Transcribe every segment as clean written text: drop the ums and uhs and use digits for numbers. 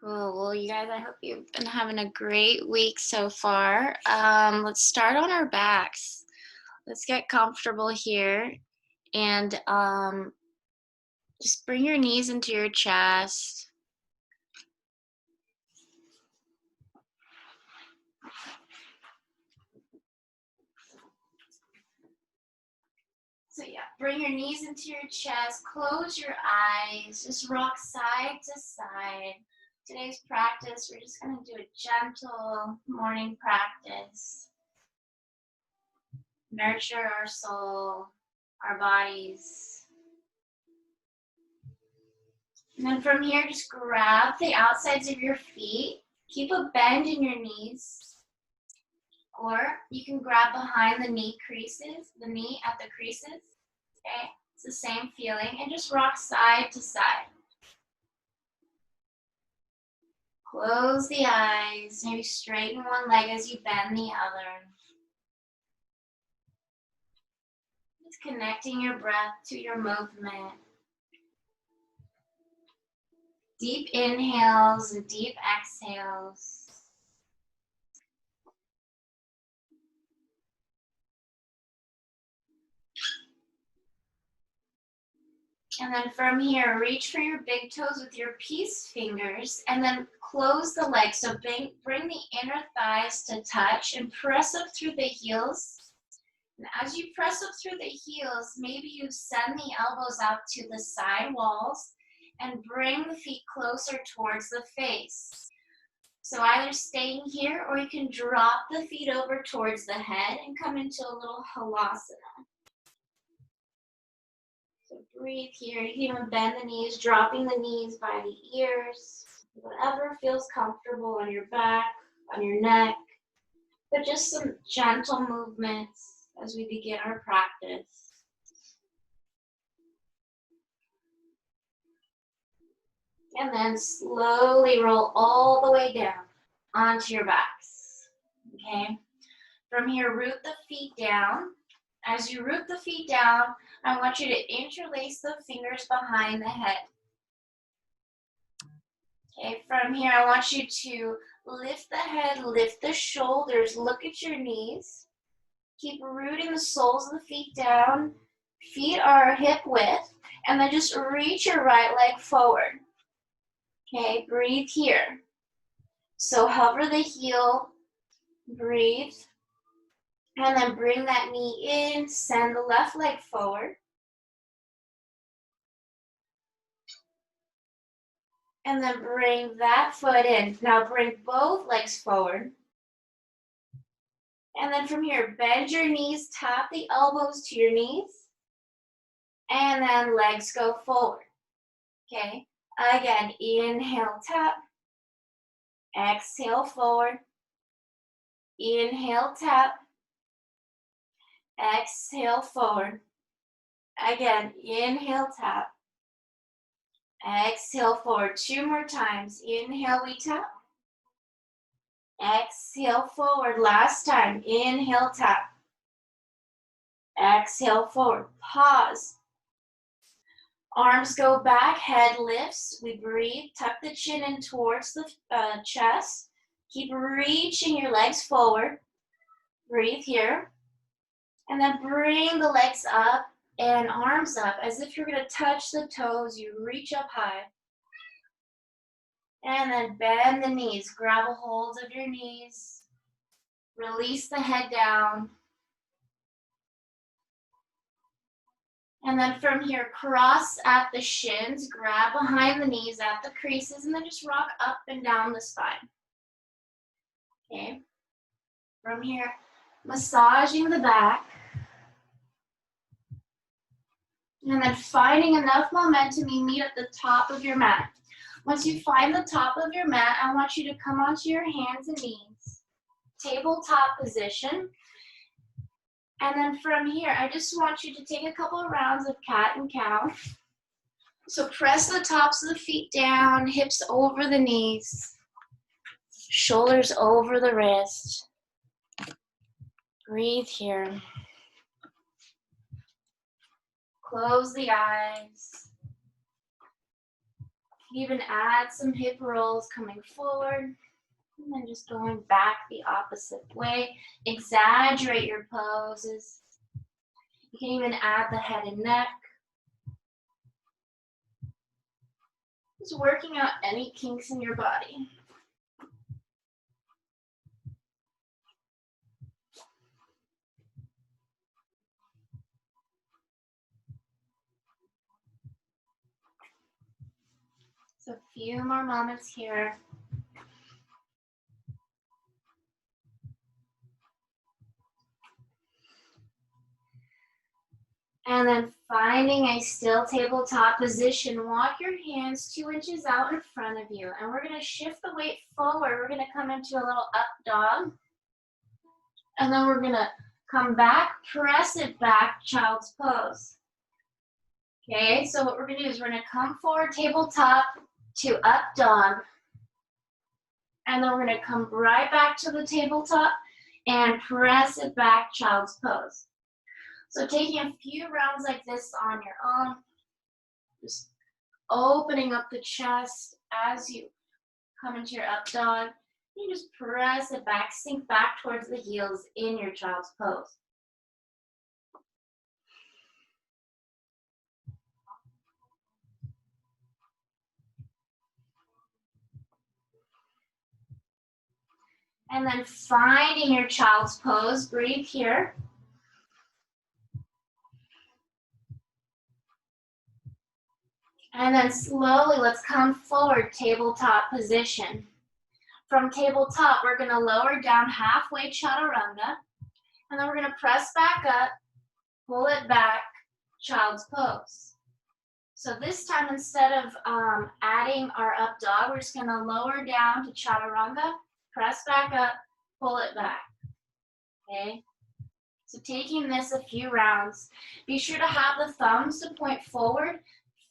Cool. Well, you guys, I hope you've been having a great week so far. Let's start on our backs. Let's get comfortable here and just bring your knees into your chest. So yeah, bring your knees into your chest, close your eyes, just rock side to side. Today's practice, we're just gonna do a gentle morning practice. Nurture our soul, our bodies. And then from here, just grab the outsides of your feet. Keep a bend in your knees. Or you can grab behind the knee creases, the knee at the creases. Okay, it's the same feeling. And just rock side to side. Close the eyes. Maybe straighten one leg as you bend the other. Just connecting your breath to your movement. Deep inhales and deep exhales. And then from here, reach for your big toes with your peace fingers and then close the legs. So bring the inner thighs to touch and press up through the heels. And as you press up through the heels, maybe you send the elbows out to the side walls and bring the feet closer towards the face. So either staying here or you can drop the feet over towards the head and come into a little halasana. So breathe here. You can even bend the knees, dropping the knees by the ears. Whatever feels comfortable on your back, on your neck. But just some gentle movements as we begin our practice. And then slowly roll all the way down onto your backs. Okay? From here, root the feet down. As you root the feet down, I want you to interlace the fingers behind the head. Okay, from here, I want you to lift the head, lift the shoulders, look at your knees. Keep rooting the soles of the feet down. Feet are hip width, and then just reach your right leg forward. Okay, breathe here. So hover the heel, breathe. And then bring that knee in, send the left leg forward. And then bring that foot in. Now bring both legs forward. And then from here, bend your knees, tap the elbows to your knees. And then legs go forward. Okay, again, inhale, tap. Exhale, forward. Inhale, tap. Exhale, forward. Again, inhale, tap. Exhale, forward. 2 more times. Inhale, we tap. Exhale, forward. Last time. Inhale, tap. Exhale, forward. Pause. Arms go back, head lifts. We breathe. Tuck the chin in towards the chest. Keep reaching your legs forward. Breathe here. And then bring the legs up and arms up as if you're going to touch the toes. You reach up high. And then bend the knees. Grab a hold of your knees. Release the head down. And then from here, cross at the shins. Grab behind the knees at the creases. And then just rock up and down the spine. Okay. From here, massaging the back. And then finding enough momentum, you meet at the top of your mat. Once you find the top of your mat, I want you to come onto your hands and knees. Tabletop position. And then from here, I just want you to take a couple of rounds of cat and cow. So press the tops of the feet down, hips over the knees, shoulders over the wrist. Breathe here. Close the eyes. Even add some hip rolls coming forward and then just going back the opposite way. Exaggerate your poses. You can even add the head and neck. Just working out any kinks in your body. So a few more moments here. And then finding a still tabletop position, walk your hands 2 inches out in front of you. And we're gonna shift the weight forward. We're gonna come into a little up dog. And then we're gonna come back, press it back, child's pose. Okay, so what we're gonna do is we're gonna come forward, tabletop to up dog. And then we're gonna come right back to the tabletop and press it back, child's pose. So taking a few rounds like this on your own, just opening up the chest as you come into your up dog. You just press it back, sink back towards the heels in your child's pose. And then finding your child's pose, breathe here. And then slowly, let's come forward, tabletop position. From tabletop, we're gonna lower down halfway chaturanga, and then we're gonna press back up, pull it back, child's pose. So this time, instead of adding our up dog, we're just gonna lower down to chaturanga, press back up, pull it back, okay? So taking this a few rounds, be sure to have the thumbs to point forward,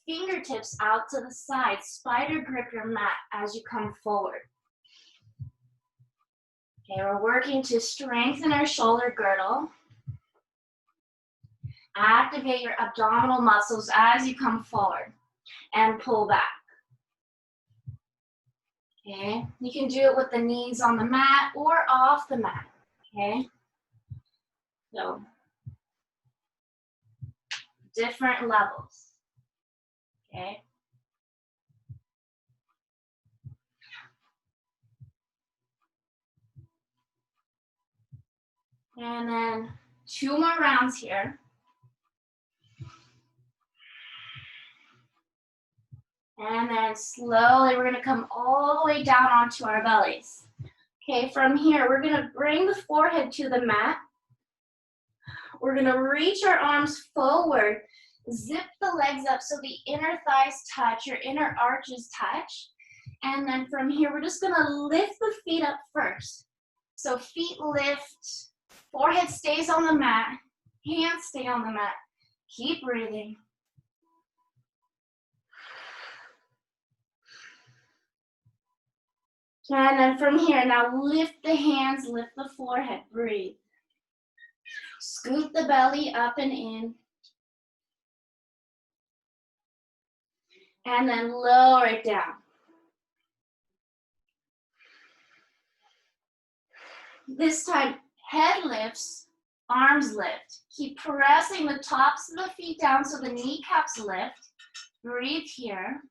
fingertips out to the side, spider grip your mat as you come forward. Okay, we're working to strengthen our shoulder girdle. Activate your abdominal muscles as you come forward and pull back. Okay, you can do it with the knees on the mat or off the mat, okay? So, different levels, okay? And then 2 more rounds here. And then slowly, we're gonna come all the way down onto our bellies. Okay, from here, we're gonna bring the forehead to the mat. We're gonna reach our arms forward, zip the legs up so the inner thighs touch, your inner arches touch. And then from here, we're just gonna lift the feet up first. So feet lift, forehead stays on the mat, hands stay on the mat. Keep breathing. And then from here, now lift the hands, lift the forehead, breathe. Scoot the belly up and in. And then lower it down. This time, head lifts, arms lift. Keep pressing the tops of the feet down so the kneecaps lift. Breathe here.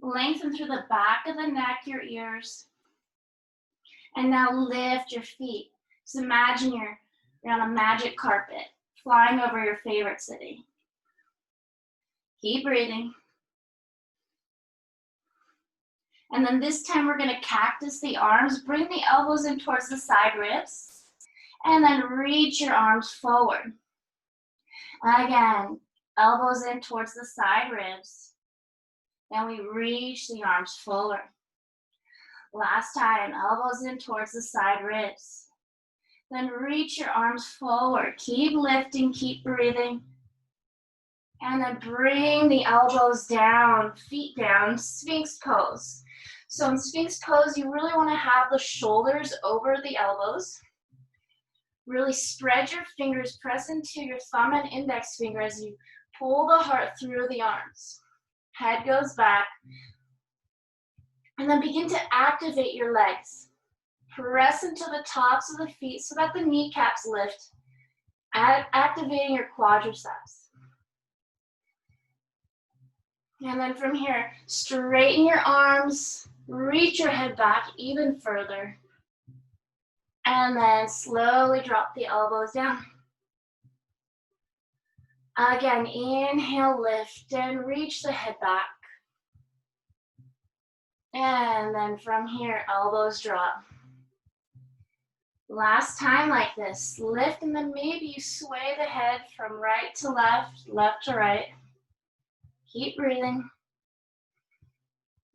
Lengthen through the back of the neck, your ears. And now lift your feet. So imagine you're on a magic carpet, flying over your favorite city. Keep breathing. And then this time we're gonna cactus the arms, bring the elbows in towards the side ribs, and then reach your arms forward. And again, elbows in towards the side ribs. Then we reach the arms forward. Last time, elbows in towards the side ribs. Then reach your arms forward. Keep lifting, keep breathing. And then bring the elbows down, feet down, Sphinx pose. So in Sphinx pose, you really want to have the shoulders over the elbows. Really spread your fingers, press into your thumb and index finger as you pull the heart through the arms. Head goes back. And then begin to activate your legs. Press into the tops of the feet so that the kneecaps lift, activating your quadriceps. And then from here, straighten your arms, reach your head back even further. And then slowly drop the elbows down. Again, inhale, lift, and reach the head back. And then from here, elbows drop. Last time like this, lift and then maybe you sway the head from right to left, left to right. Keep breathing.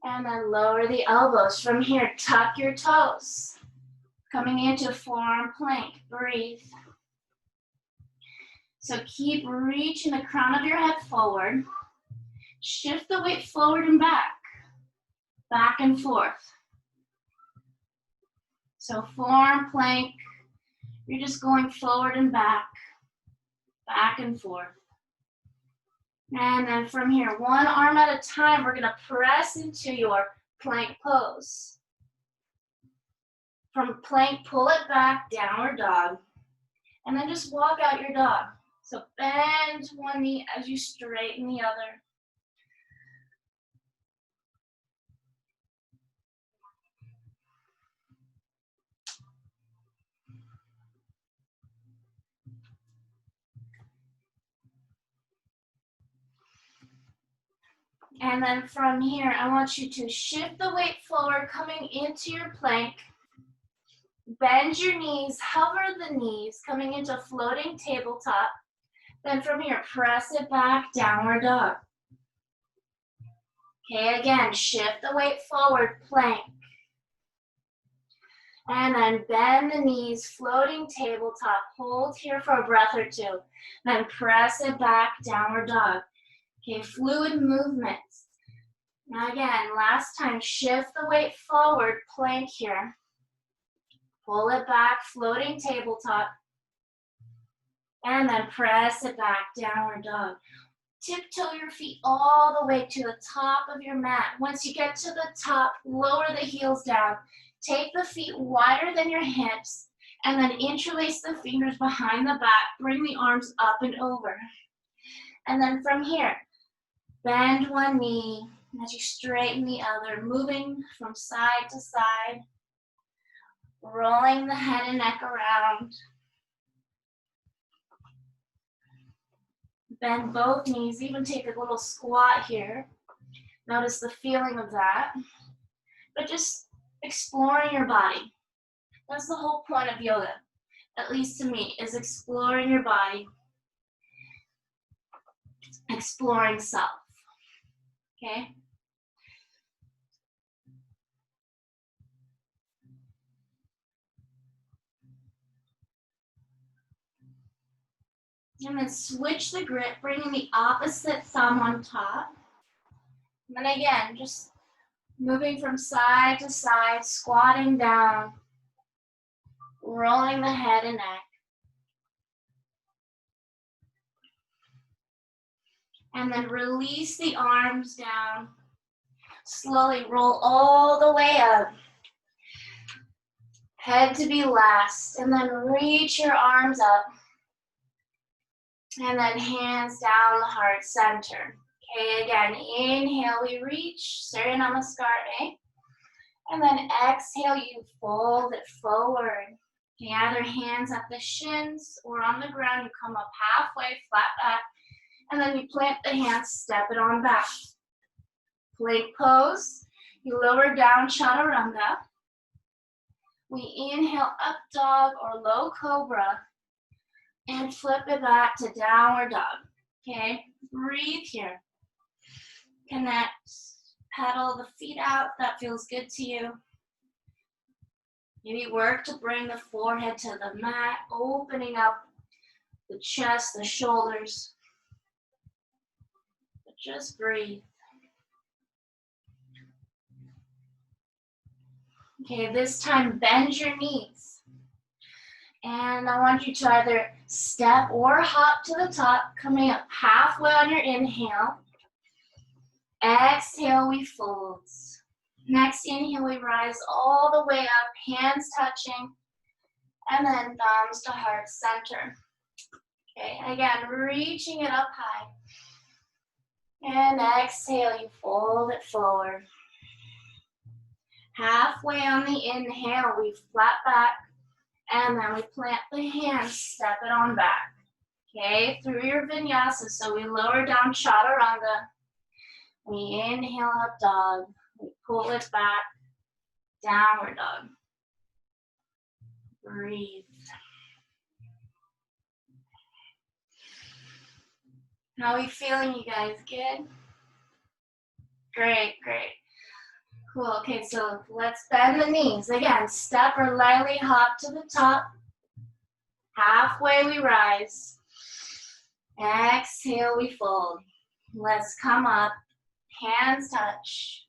And then lower the elbows. From here, tuck your toes. Coming into forearm plank, breathe. So keep reaching the crown of your head forward. Shift the weight forward and back and forth. So forearm plank, you're just going forward and back and forth. And then from here, one arm at a time, we're gonna press into your plank pose. From plank, pull it back, downward dog. And then just walk out your dog. So bend one knee as you straighten the other. And then from here, I want you to shift the weight forward, coming into your plank. Bend your knees, hover the knees, coming into floating tabletop. Then from here, press it back, downward dog. Okay, again, shift the weight forward, plank. And then bend the knees, floating tabletop. Hold here for a breath or two. Then press it back, downward dog. Okay, fluid movements. Now again, last time, shift the weight forward, plank here. Pull it back, floating tabletop. And then press it back, downward dog. Tiptoe your feet all the way to the top of your mat. Once you get to the top, lower the heels down. Take the feet wider than your hips, and then interlace the fingers behind the back. Bring the arms up and over. And then from here, bend one knee as you straighten the other, moving from side to side, rolling the head and neck around. Bend both knees, even take a little squat here. Notice the feeling of that. But just exploring your body. That's the whole point of yoga, at least to me, is exploring your body, exploring self, okay? And then switch the grip, bringing the opposite thumb on top. And then again, just moving from side to side, squatting down, rolling the head and neck. And then release the arms down. Slowly roll all the way up. Head to be last. And then reach your arms up. And then hands down the heart center. Okay, again, inhale, we reach, Surya Namaskar, and then exhale, you fold it forward. Okay, either hands at the shins or on the ground, you come up halfway, flat back, and then you plant the hands, step it on back. Plank pose, you lower down, chaturanga. We inhale, up dog or low cobra, and flip it back to downward dog. Okay, breathe here. Connect, pedal the feet out, that feels good to you. Maybe work to bring the forehead to the mat, opening up the chest, the shoulders. But just breathe. Okay, this time bend your knees. And I want you to either step or hop to the top, coming up halfway on your inhale. Exhale, we fold. Next inhale, we rise all the way up, hands touching, and then thumbs to heart center. Okay, again, reaching it up high. And exhale, you fold it forward. Halfway on the inhale, we flat back, and then we plant the hands, step it on back. Okay, through your vinyasa, so we lower down chaturanga. We inhale up dog, we pull it back, downward dog. Breathe. How are we feeling, you guys? Good? Great, great. Cool, okay, so let's bend the knees. Again, step or lightly hop to the top. Halfway we rise. Exhale, we fold. Let's come up, hands touch,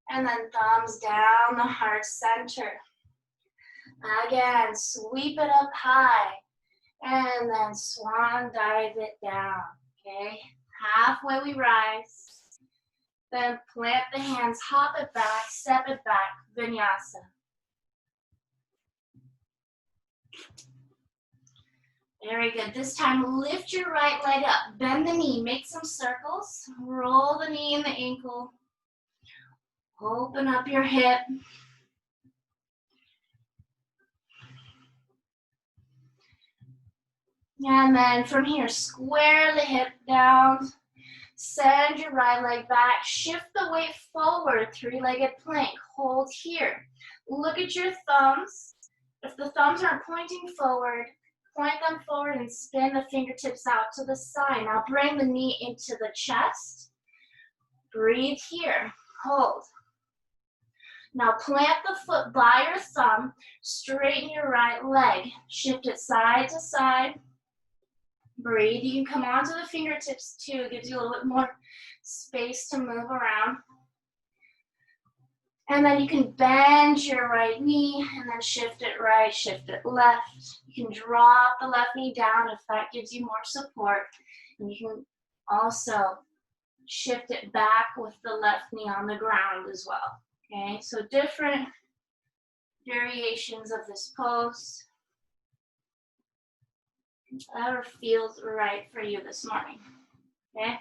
and then thumbs down the heart center. Again, sweep it up high, and then swan dive it down, okay? Halfway we rise. Then plant the hands, hop it back, step it back, vinyasa. Very good. This time, lift your right leg up, bend the knee, make some circles, roll the knee and the ankle, open up your hip. And then from here, square the hip down, send your right leg back, shift the weight forward, three-legged plank, hold here. Look at your thumbs. If the thumbs aren't pointing forward, point them forward and spin the fingertips out to the side. Now bring the knee into the chest. Breathe here, hold. Now plant the foot by your thumb, straighten your right leg, shift it side to side. Breathe. You can come onto the fingertips too. It gives you a little bit more space to move around. And then you can bend your right knee and then shift it right, shift it left. You can drop the left knee down if that gives you more support. And you can also shift it back with the left knee on the ground as well. Okay, so different variations of this pose. Whatever feels right for you this morning, okay?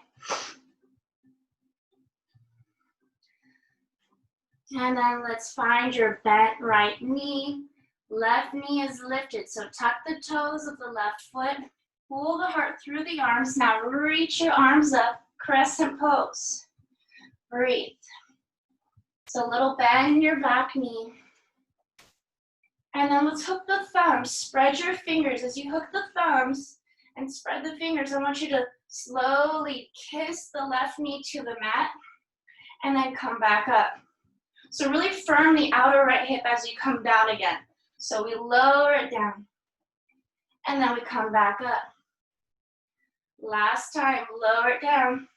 And then let's find your bent right knee. Left knee is lifted, so tuck the toes of the left foot. Pull the heart through the arms. Now reach your arms up, crescent pose. Breathe. So a little bend in your back knee. And then let's hook the thumbs. Spread your fingers. As you hook the thumbs and spread the fingers, I want you to slowly kiss the left knee to the mat and then come back up. So really firm the outer right hip as you come down again. So we lower it down and then we come back up. Last time, lower it down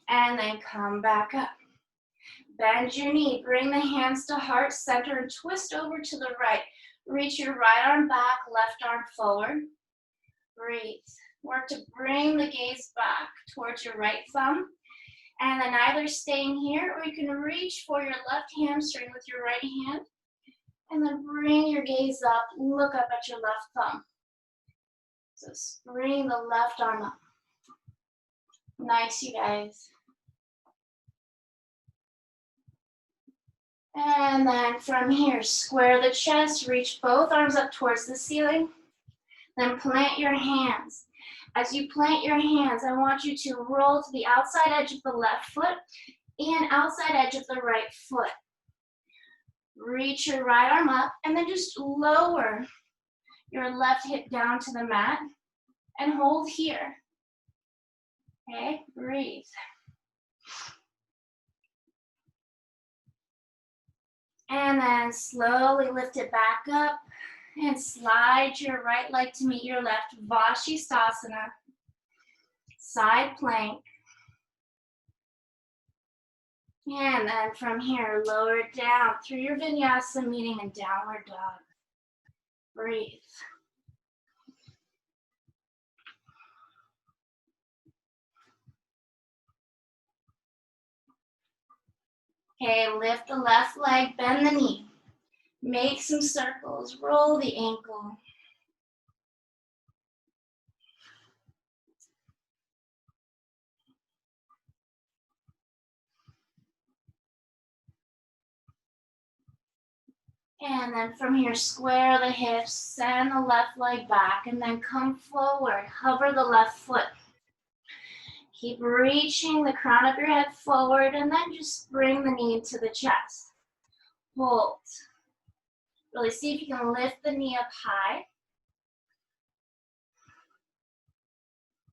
and then come back up. Bend your knee, bring the hands to heart center and twist over to the right. Reach your right arm back, left arm forward. Breathe. Work to bring the gaze back towards your right thumb. And then either staying here or you can reach for your left hamstring with your right hand. And then bring your gaze up, look up at your left thumb. So bring the left arm up. Nice, you guys. And then from here, square the chest, reach both arms up towards the ceiling. Then plant your hands. As you plant your hands, I want you to roll to the outside edge of the left foot and outside edge of the right foot. Reach your right arm up and then just lower your left hip down to the mat and hold here. Okay, breathe. And then slowly lift it back up and slide your right leg to meet your left. Vashisthasana, side plank. And then from here, lower it down through your vinyasa, meeting in downward dog. Breathe. Okay, lift the left leg, bend the knee. Make some circles, roll the ankle. And then from here, square the hips, send the left leg back, and then come forward. Hover the left foot. Keep reaching the crown of your head forward, and then just bring the knee to the chest. Hold. Really see if you can lift the knee up high.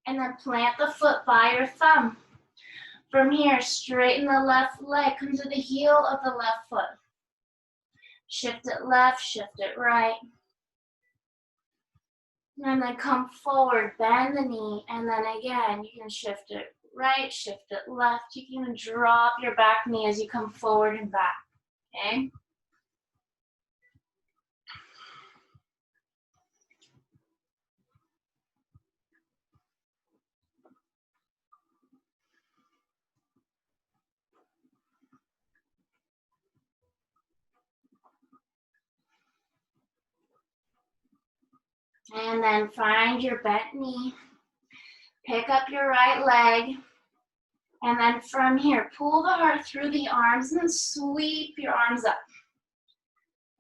And then plant the foot by your thumb. From here, straighten the left leg, come to the heel of the left foot. Shift it left, shift it right. And then come forward, bend the knee, and then again, you can shift it right, shift it left. You can even drop your back knee as you come forward and back, okay? And then find your bent knee. Pick up your right leg. And then from here, pull the heart through the arms and then sweep your arms up.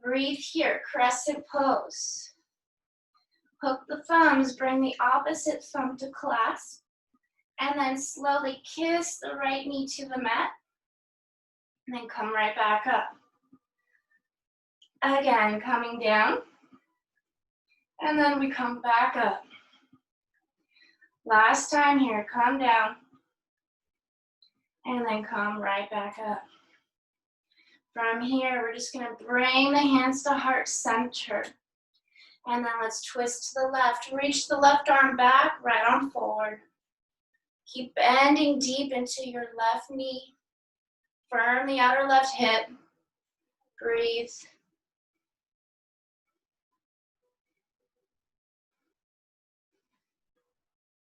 Breathe here, crescent pose. Hook the thumbs, bring the opposite thumb to clasp. And then slowly kiss the right knee to the mat. And then come right back up. Again, coming down. And then we come back up. Last time here, come down. And then come right back up. From here, we're just gonna bring the hands to heart center. And then let's twist to the left. Reach the left arm back, right arm forward. Keep bending deep into your left knee. Firm the outer left hip. Breathe.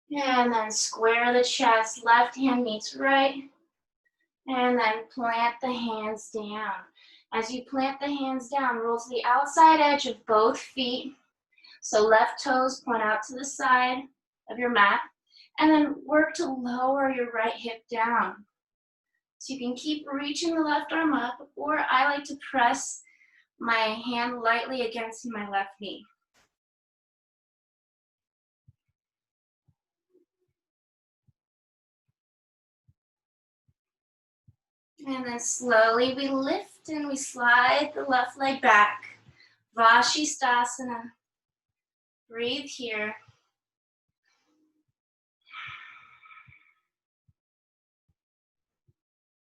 And then square the chest, left hand meets right. And then plant the hands down. As you plant the hands down, roll to the outside edge of both feet. So left toes point out to the side of your mat. And then work to lower your right hip down. So you can keep reaching the left arm up, or I like to press my hand lightly against my left knee. And then slowly we lift and we slide the left leg back. Vashisthasana. Breathe here.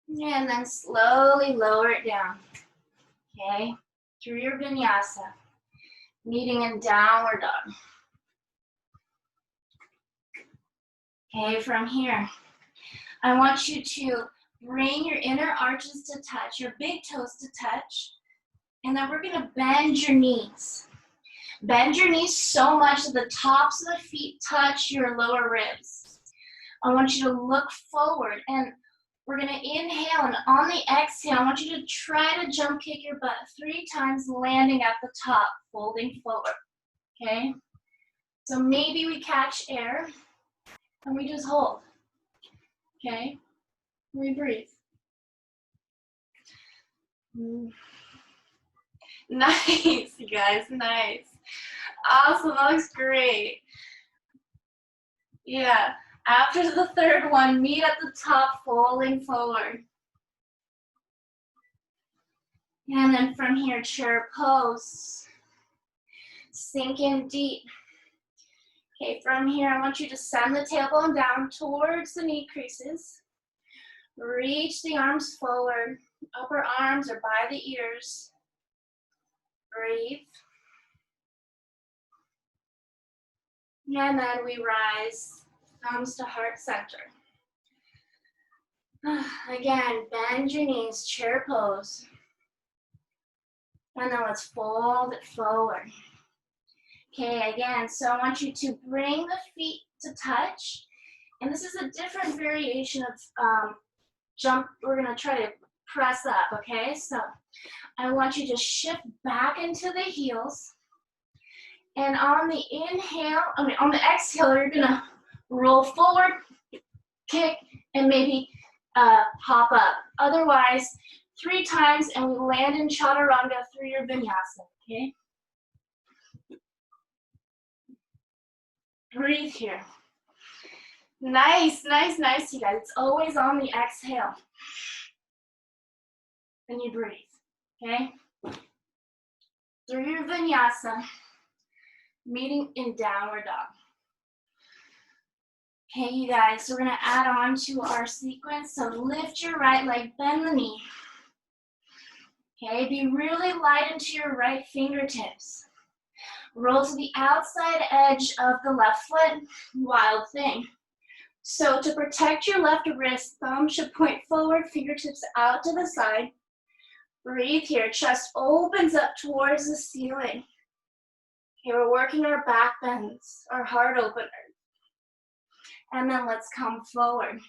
And then slowly lower it down. Okay? Through your vinyasa. Meeting in downward dog. Okay, from here, I want you to bring your inner arches to touch, your big toes to touch, and then we're gonna bend your knees. Bend your knees so much that the tops of the feet touch your lower ribs. I want you to look forward, and we're gonna inhale, and on the exhale, I want you to try to jump kick your butt 3 times, landing at the top, folding forward, okay? So maybe we catch air, and we just hold, okay? We breathe. Nice, you guys, nice. Awesome, that looks great. Yeah, after the third one, meet at the top, folding forward. And then from here, chair pose. Sink in deep. Okay, from here, I want you to send the tailbone down towards the knee creases. Reach the arms forward. Upper arms are by the ears. Breathe. And then we rise, thumbs to heart center. Again, bend your knees, chair pose. And then let's fold it forward. Okay, again, so I want you to bring the feet to touch. And this is a different variation of jump. We're gonna try to press up, okay? So I want you to shift back into the heels. And on the inhale, on the exhale, you're gonna roll forward, kick, and maybe hop up. Otherwise, 3 times and we land in chaturanga through your vinyasa, okay? Breathe here. Nice, nice, nice, you guys. It's always on the exhale. And you breathe, okay? Through your vinyasa, meeting in downward dog. Okay, you guys, so we're gonna add on to our sequence. So lift your right leg, bend the knee. Okay, be really light into your right fingertips. Roll to the outside edge of the left foot, wild thing. So to protect your left wrist, thumb should point forward, fingertips out to the side. Breathe here, chest opens up towards the ceiling. Okay, we're working our back bends, our heart openers. And then let's come forward.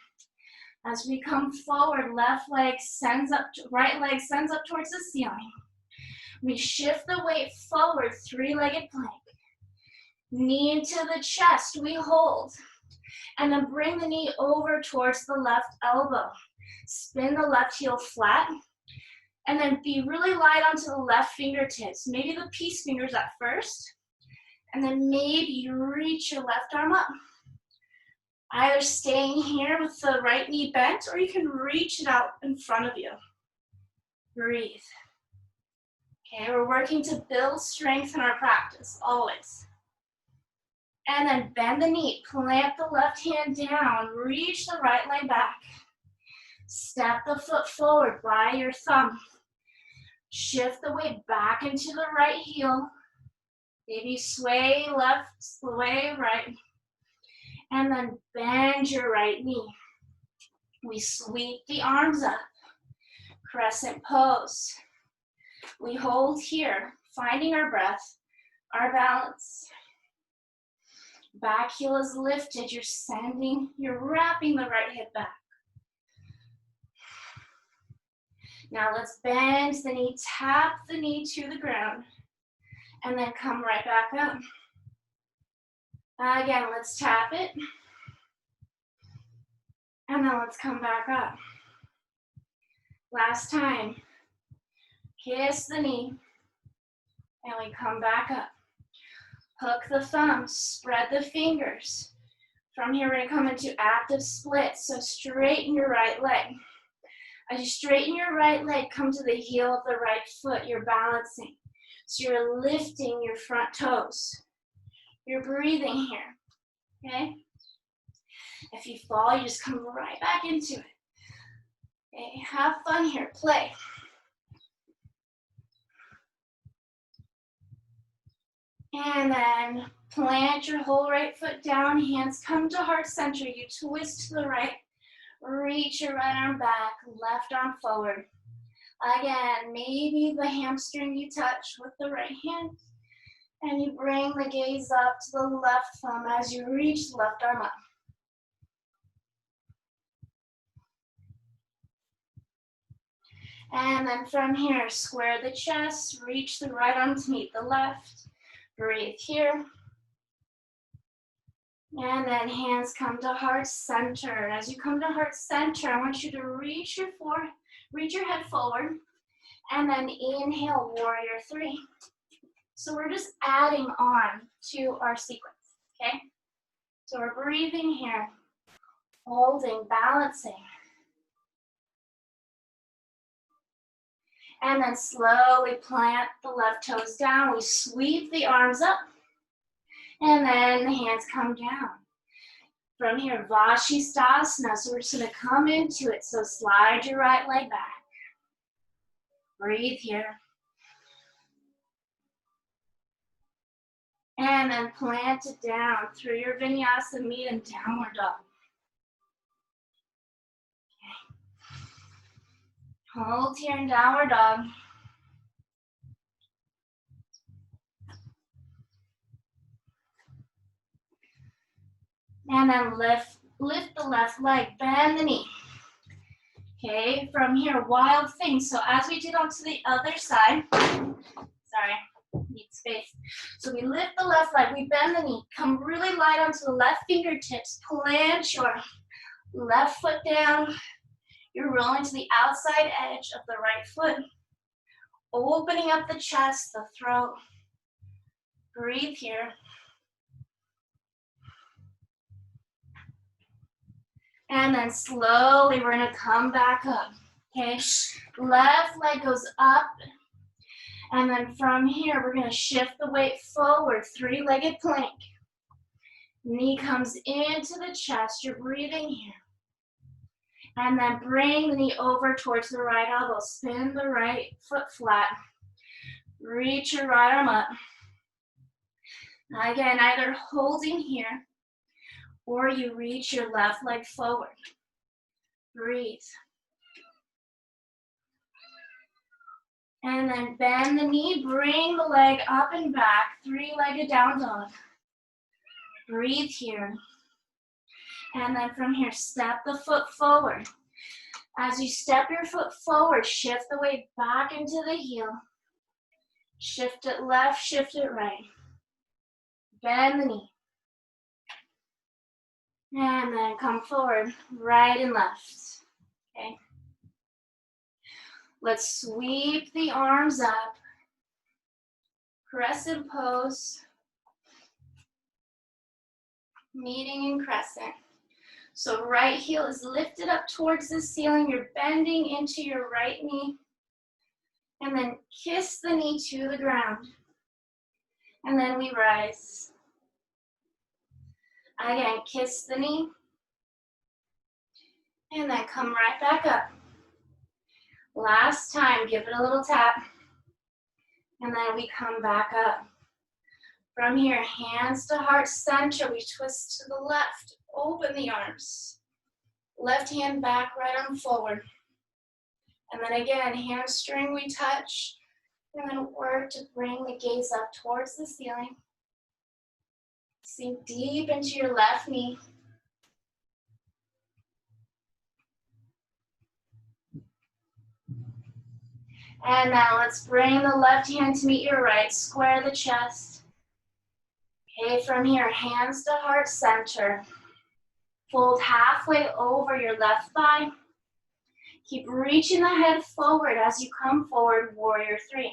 As we come forward, left leg sends up, right leg sends up towards the ceiling. We shift the weight forward, 3-legged plank. Knee into the chest, we hold. And then bring the knee over towards the left elbow. Spin the left heel flat. And then be really light onto the left fingertips. Maybe the peace fingers at first. And then maybe you reach your left arm up. Either staying here with the right knee bent, or you can reach it out in front of you. Breathe. Okay, we're working to build strength in our practice, always. And then bend the knee, plant the left hand down, reach the right leg back. Step the foot forward by your thumb. Shift the weight back into the right heel. Maybe sway left, sway right. And then bend your right knee. We sweep the arms up. Crescent pose. We hold here, finding our breath, our balance. Back heel is lifted. You're wrapping the right hip back. Now let's bend the knee, tap the knee to the ground, and then come right back up. Again, let's tap it. And then let's come back up. Last time. Kiss the knee. And we come back up. Hook the thumbs, spread the fingers. From here, we're gonna come into active split. So straighten your right leg. As you straighten your right leg, come to the heel of the right foot. You're balancing. So you're lifting your front toes. You're breathing here, okay? If you fall, you just come right back into it. Okay, have fun here, play. And then plant your whole right foot down, hands come to heart center. You twist to the right, reach your right arm back, left arm forward. Again, maybe the hamstring you touch with the right hand. And you bring the gaze up to the left thumb as you reach the left arm up. And then from here, square the chest, reach the right arm to meet the left. Breathe here. And then hands come to heart center. As you come to heart center, I want you to reach your head forward. And then inhale, warrior 3. So we're just adding on to our sequence, okay? So we're breathing here, holding, balancing. And then slowly plant the left toes down. We sweep the arms up. And then the hands come down. From here, Vashisthasana. So we're just gonna come into it. So slide your right leg back. Breathe here. And then plant it down through your vinyasa, meet in downward dog. Okay. Hold here in downward dog. And then lift the left leg, bend the knee. Okay, from here, wild thing. So as we did onto the other side, sorry, need space. So we lift the left leg, we bend the knee, come really light onto the left fingertips, plant your left foot down. You're rolling to the outside edge of the right foot, opening up the chest, the throat. Breathe here. And then slowly we're gonna come back up, okay? Left leg goes up, and then from here we're gonna shift the weight forward, three-legged plank. Knee comes into the chest, you're breathing here. And then bring the knee over towards the right elbow, spin the right foot flat. Reach your right arm up. Again, either holding here, or you reach your left leg forward. Breathe. And then bend the knee, bring the leg up and back, three-legged down dog. Breathe here. And then from here, step the foot forward. As you step your foot forward, shift the weight back into the heel. Shift it left, shift it right. Bend the knee. And then come forward, right and left. Okay. Let's sweep the arms up. Crescent pose. Meeting in crescent. So right heel is lifted up towards the ceiling. You're bending into your right knee. And then kiss the knee to the ground. And then we rise. Again, kiss the knee. And then come right back up. Last time, give it a little tap. And then we come back up. From here, hands to heart center. We twist to the left. Open the arms. Left hand back, right arm forward. And then again, hamstring we touch. And then work to bring the gaze up towards the ceiling. Sink deep into your left knee. And now let's bring the left hand to meet your right. Square the chest. Okay, from here, hands to heart center. Fold halfway over your left thigh. Keep reaching the head forward as you come forward, warrior three.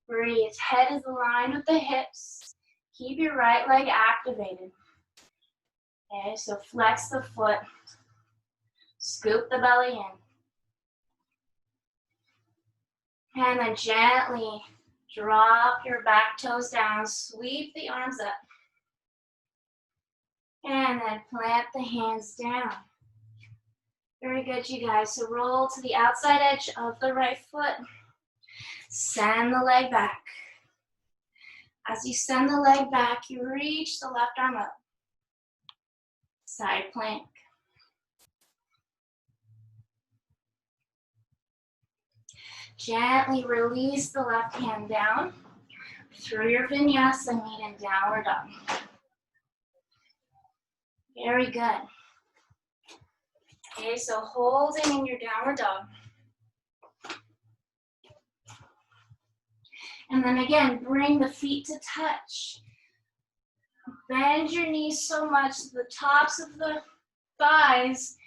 Breathe, head is aligned with the hips. Keep your right leg activated. Okay, so flex the foot. Scoop the belly in. And then gently drop your back toes down, sweep the arms up. And then plant the hands down. Very good, you guys. So roll to the outside edge of the right foot. Send the leg back. As you send the leg back, you reach the left arm up. Side plank. Gently release the left hand down through your vinyasa, meet in downward dog. Very good. Okay, so holding in your downward dog. And then again, bring the feet to touch. Bend your knees so much that the tops of the thighs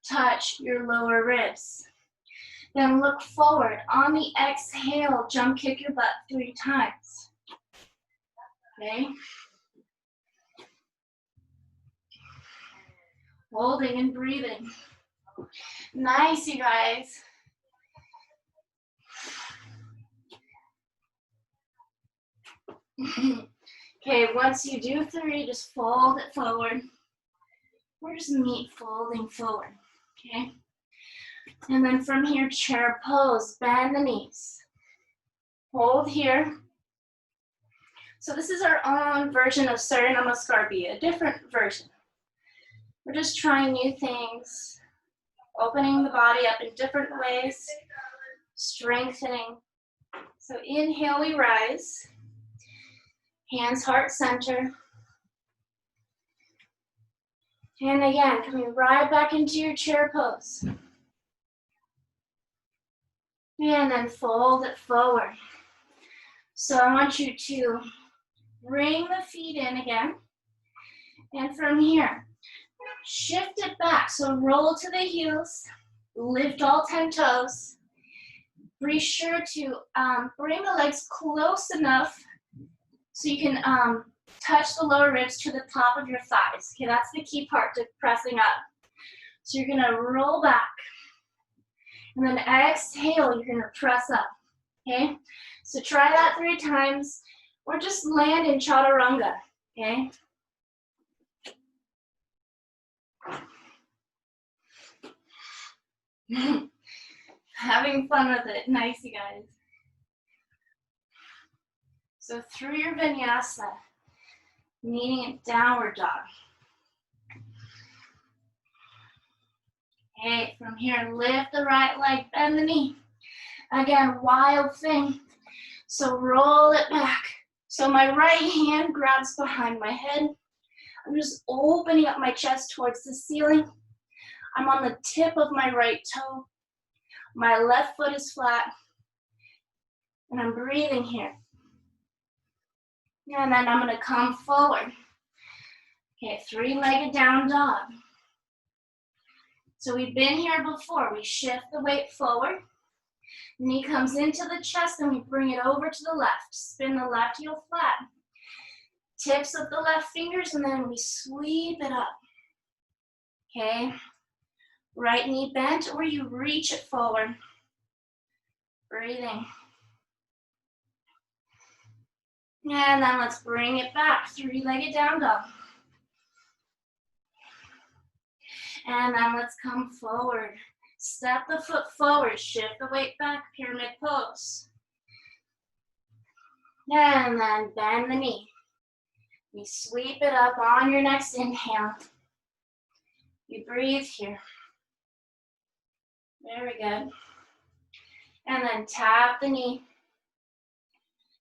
touch your lower ribs. Then look forward. On the exhale, jump kick your butt 3 times. Okay? Holding and breathing. Nice, you guys. Okay, once you do 3, just fold it forward. Or just meet folding forward. Okay? And then from here, chair pose, bend the knees. Hold here. So this is our own version of Surya Namaskar, a different version. We're just trying new things, opening the body up in different ways, strengthening. So inhale, we rise. Hands heart center. And again, coming right back into your chair pose. And then fold it forward. So I want you to bring the feet in again. And from here, shift it back. So roll to the heels, lift all 10 toes. Be sure to bring the legs close enough so you can touch the lower ribs to the top of your thighs. Okay, that's the key part to pressing up. So you're gonna roll back. And then exhale, you're gonna press up, okay? So try that 3 times, or just land in chaturanga, okay? Having fun with it, nice you guys. So through your vinyasa, meeting in downward dog. Okay, from here, lift the right leg, bend the knee. Again, wild thing. So roll it back. So my right hand grabs behind my head. I'm just opening up my chest towards the ceiling. I'm on the tip of my right toe. My left foot is flat. And I'm breathing here. And then I'm gonna come forward. Okay, 3-legged down dog. So we've been here before. We shift the weight forward. Knee comes into the chest and we bring it over to the left. Spin the left heel flat. Tips of the left fingers and then we sweep it up. Okay. Right knee bent or you reach it forward. Breathing. And then let's bring it back. 3-legged down dog. And then let's come forward. Step the foot forward, shift the weight back, pyramid pose. And then bend the knee. You sweep it up on your next inhale. You breathe here. Very good. And then tap the knee.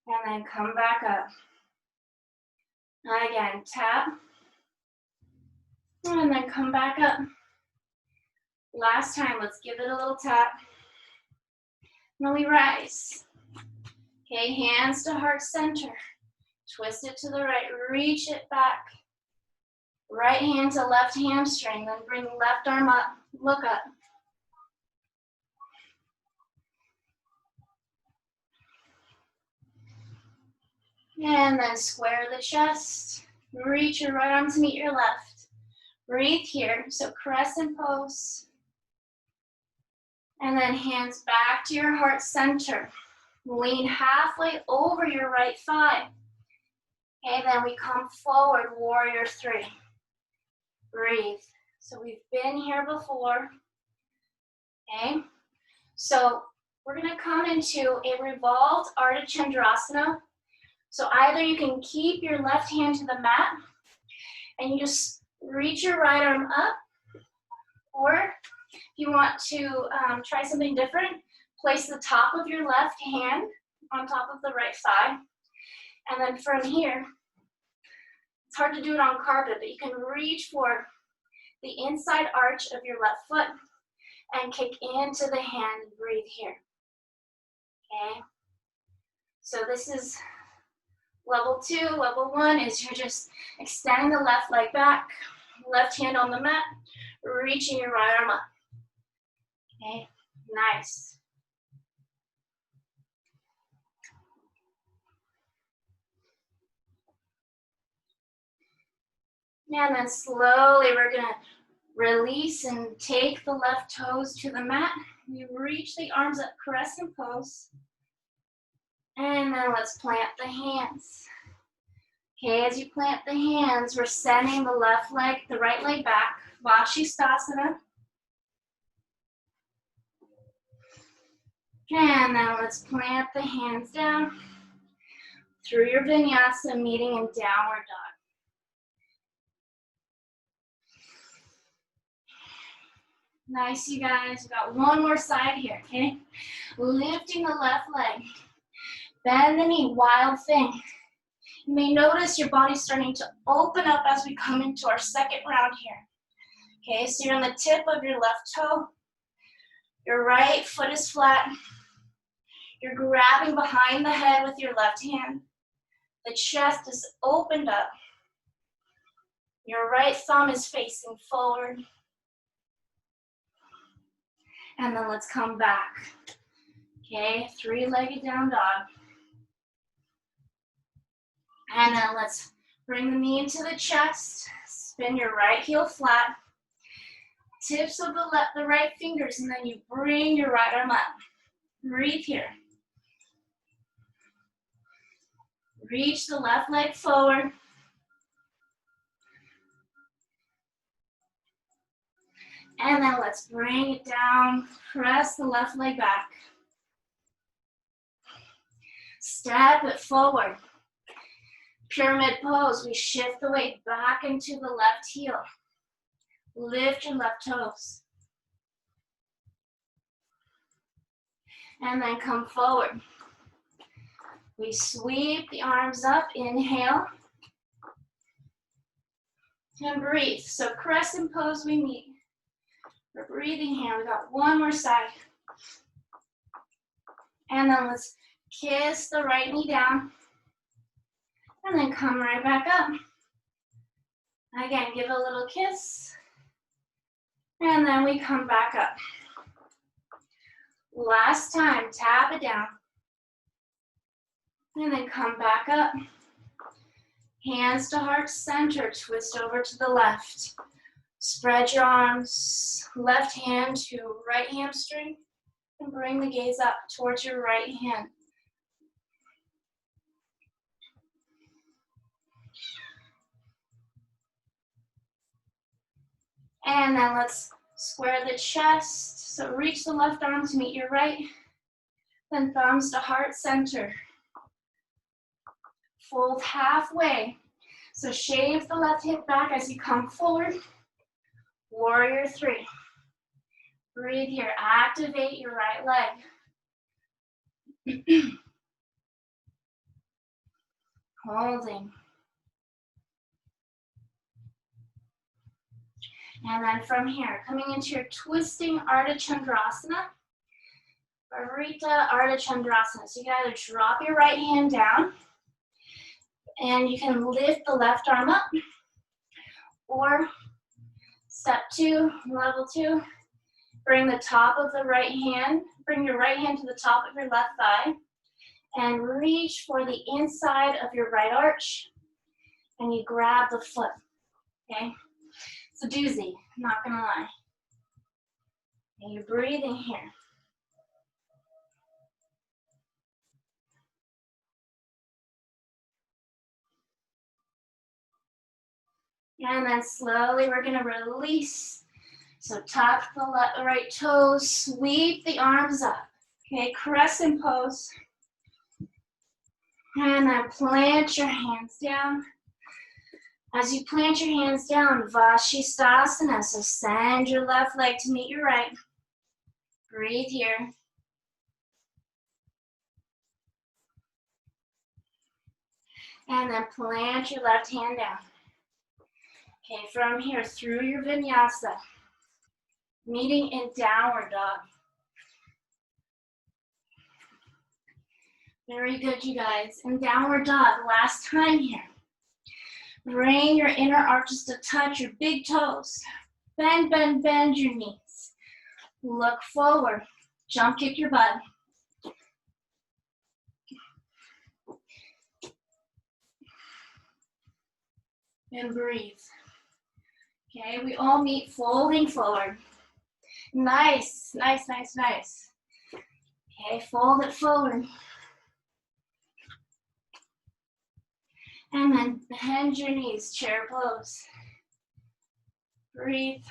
And then come back up. Again, tap. And then come back up. Last time, let's give it a little tap. Then we rise. Okay, hands to heart center. Twist it to the right, reach it back. Right hand to left hamstring, then bring left arm up, look up. And then square the chest. Reach your right arm to meet your left. Breathe here, so crescent pose. And then hands back to your heart center. Lean halfway over your right thigh. Okay, then we come forward, warrior 3. Breathe. So we've been here before. Okay, so we're gonna come into a revolved Ardha Chandrasana. So either you can keep your left hand to the mat and you just reach your right arm up, or if you want to try something different, place the top of your left hand on top of the right thigh. And then from here, it's hard to do it on carpet, but you can reach for the inside arch of your left foot and kick into the hand and breathe here. Okay? So this is level 2. Level 1 is you're just extending the left leg back, left hand on the mat, reaching your right arm up. Okay, nice. And then slowly we're gonna release and take the left toes to the mat. You reach the arms up, crescent pose. And then let's plant the hands. Okay, as you plant the hands, we're sending the left leg, the right leg back, Vashisthasana. And now let's plant the hands down through your vinyasa, meeting in downward dog. Nice, you guys. We've got one more side here, okay? Lifting the left leg. Bend the knee, wild thing. You may notice your body's starting to open up as we come into our second round here. Okay, so you're on the tip of your left toe. Your right foot is flat. You're grabbing behind the head with your left hand. The chest is opened up. Your right thumb is facing forward. And then let's come back. Okay, three-legged down dog. And then let's bring the knee into the chest. Spin your right heel flat. Tips of the right fingers, and then you bring your right arm up. Breathe here. Reach the left leg forward. And then let's bring it down. Press the left leg back. Step it forward. Pyramid pose. We shift the weight back into the left heel. Lift your left toes. And then come forward. We sweep the arms up, inhale. And breathe. So crescent pose we meet. We're breathing here. We got one more side. And then let's kiss the right knee down. And then come right back up. Again, give a little kiss. And then we come back up. Last time, tap it down. And then come back up. Hands to heart center, twist over to the left. Spread your arms, left hand to right hamstring, and bring the gaze up towards your right hand. And then let's square the chest. So reach the left arm to meet your right, then thumbs to heart center. Fold halfway. So shave the left hip back as you come forward. Warrior three. Breathe here. Activate your right leg. Holding. And then from here, coming into your twisting Ardha Chandrasana. Varita Ardha Chandrasana. So you can either drop your right hand down, and you can lift the left arm up, or step two, level two, bring the top of the right hand, bring your right hand to the top of your left thigh, and reach for the inside of your right arch, and you grab the foot, okay? It's a doozy, I'm not gonna lie. And you're breathing here. And then slowly we're gonna release. So tuck the right toes, sweep the arms up. Okay, crescent pose. And then plant your hands down. As you plant your hands down, Vashisthasana. So send your left leg to meet your right. Breathe here. And then plant your left hand down. Okay, from here, through your Vinyasa, meeting in downward dog. Very good, you guys. In downward dog, last time here. Bring your inner arches to touch your big toes. Bend, bend, bend your knees. Look forward. Jump kick your butt. And breathe. Okay, we all meet folding forward. Nice, nice, nice, nice. Okay, fold it forward. And then bend your knees, chair pose. Breathe.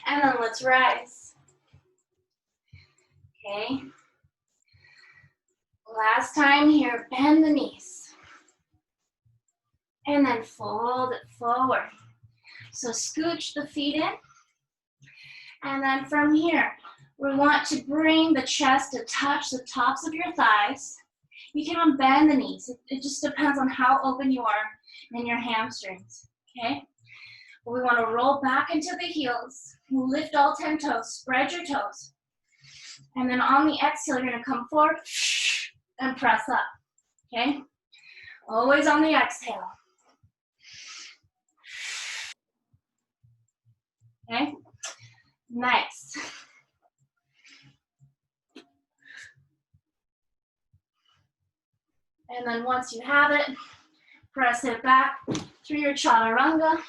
And then let's rise. Okay. Last time here, bend the knees. And then fold it forward. So scooch the feet in. And then from here, we want to bring the chest to touch the tops of your thighs. You can bend the knees. It just depends on how open you are in your hamstrings, okay? We want to roll back into the heels. Lift all 10 toes. Spread your toes. And then on the exhale, you're going to come forward and press up. Okay? Always on the exhale. Okay? Nice. And then once you have it, press it back through your chaturanga.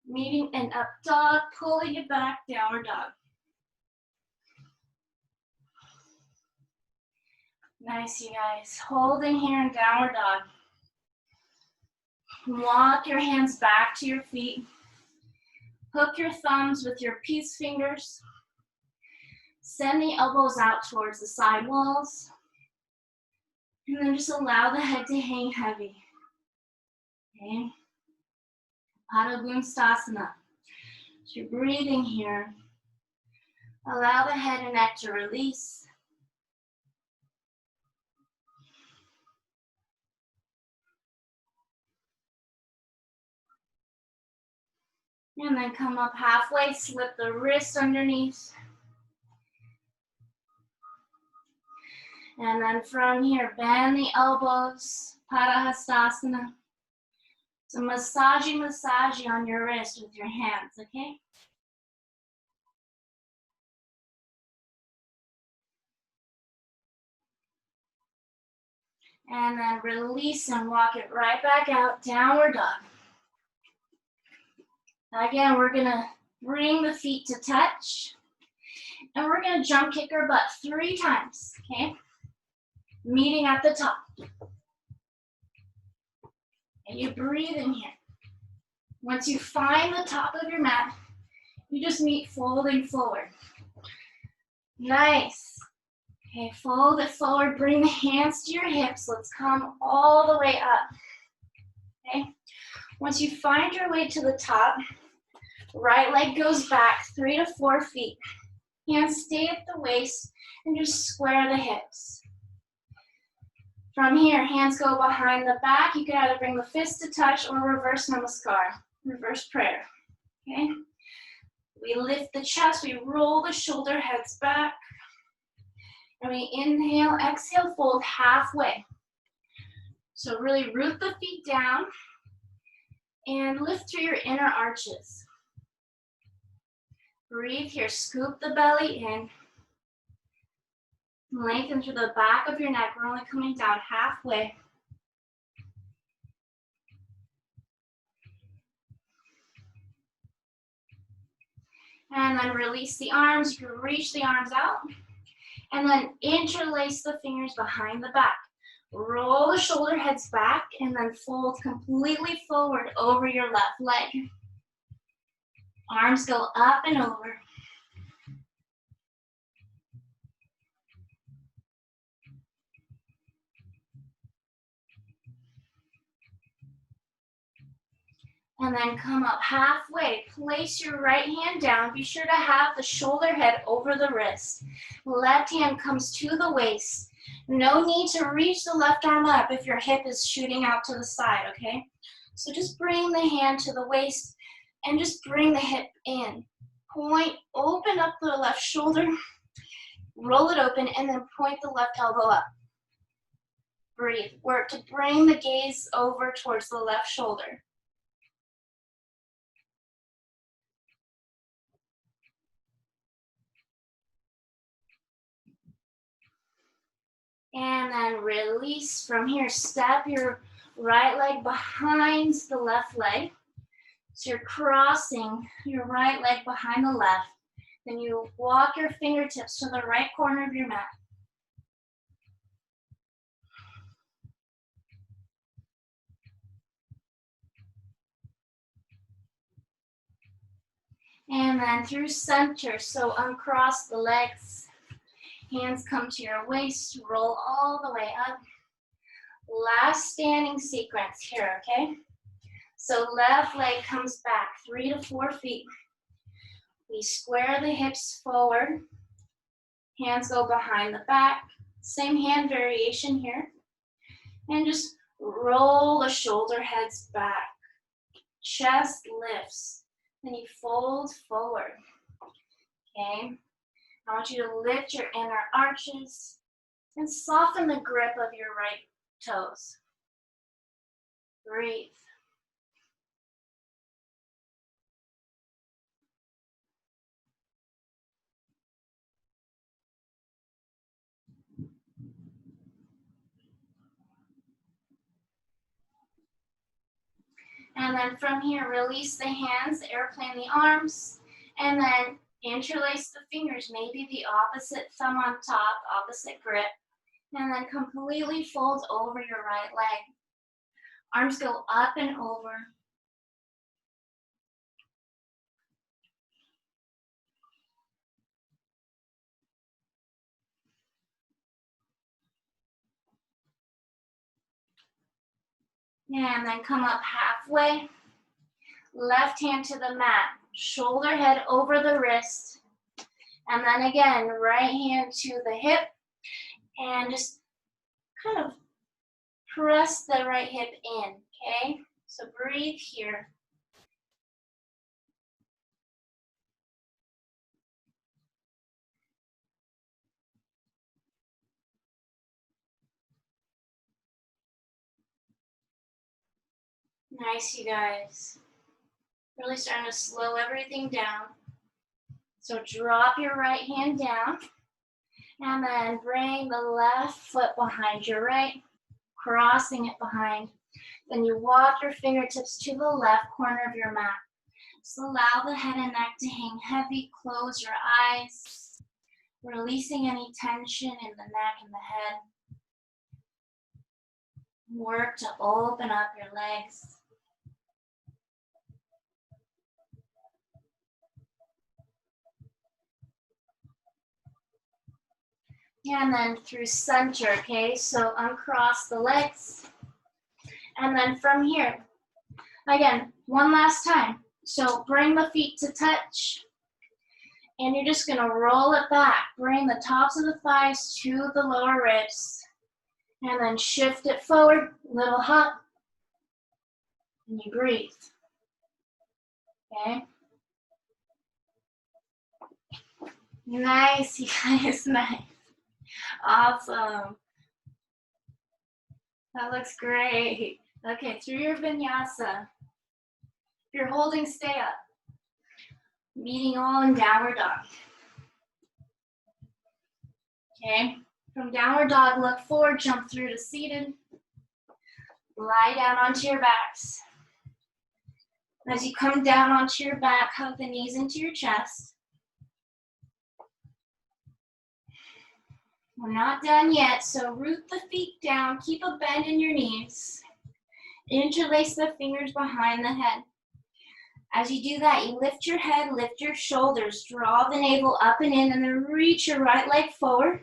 Meeting an up dog, pulling it back, downward dog. Nice, you guys. Holding here in downward dog. Walk your hands back to your feet. Hook your thumbs with your peace fingers. Send the elbows out towards the side walls. And then just allow the head to hang heavy. Okay? Padabhustasana. So you're breathing here. Allow the head and neck to release. And then come up halfway, slip the wrist underneath. And then from here, bend the elbows, Padahastasana. So massage on your wrist with your hands, okay? And then release and walk it right back out, downward dog. Again, we're gonna bring the feet to touch. And we're gonna jump kick our butt 3 times, okay? Meeting at the top. And you breathe in here. Once you find the top of your mat, you just meet folding forward. Nice. Okay, fold it forward, bring the hands to your hips. Let's come all the way up. Okay? Once you find your way to the top, right leg goes back 3 to 4 feet. Hands stay at the waist and just square the hips. From here, hands go behind the back. You can either bring the fist to touch or reverse namaskar, reverse prayer. Okay? We lift the chest, we roll the shoulder heads back. And we inhale, exhale, fold halfway. So really root the feet down and lift through your inner arches. Breathe here, scoop the belly in. Lengthen through the back of your neck. We're only coming down halfway. And then release the arms. You can reach the arms out. And then interlace the fingers behind the back. Roll the shoulder heads back and then fold completely forward over your left leg. Arms go up and over. And then come up halfway. Place your right hand down. Be sure to have the shoulder head over the wrist. Left hand comes to the waist. No need to reach the left arm up if your hip is shooting out to the side, okay? So just bring the hand to the waist and just bring the hip in. Point, open up the left shoulder, roll it open, and then point the left elbow up. Breathe. Work to bring the gaze over towards the left shoulder. And then release from here. Step your right leg behind the left leg. So you're crossing your right leg behind the left. Then you walk your fingertips to the right corner of your mat. And then through center, so uncross the legs. Hands come to your waist, roll all the way up. Last standing sequence here, okay? So left leg comes back 3 to 4 feet. We square the hips forward. Hands go behind the back. Same hand variation here. And just roll the shoulder heads back. chest lifts. Then you fold forward. Okay? I want you to lift your inner arches and soften the grip of your right toes. Breathe. And then from here, release the hands, airplane the arms, and then interlace the fingers, maybe the opposite thumb on top, opposite grip, and then completely fold over your right leg. Arms go up and over. And then come up halfway. Left hand to the mat, shoulder head over the wrist. And then again, right hand to the hip. And just kind of press the right hip in, okay? So breathe here. Nice, you guys. Really starting to slow everything down. So drop your right hand down. And then bring the left foot behind your right, crossing it behind. Then you walk your fingertips to the left corner of your mat. Just allow the head and neck to hang heavy. Close your eyes, releasing any tension in the neck and the head. Work to open up your legs. And then through center, okay? So uncross the legs. And then from here, again, one last time. So bring the feet to touch. And you're just gonna roll it back. Bring the tops of the thighs to the lower ribs. And then shift it forward, little hop. And you breathe. Okay? Nice, you guys, nice. Awesome. That looks great. Okay, through your vinyasa. If you're holding, stay up. Meeting all in downward dog. Okay, from downward dog, look forward, jump through to seated. Lie down onto your backs. As you come down onto your back, hug the knees into your chest. We're not done yet, so root the feet down, keep a bend in your knees. Interlace the fingers behind the head. As you do that, you lift your head, lift your shoulders, draw the navel up and in, and then reach your right leg forward.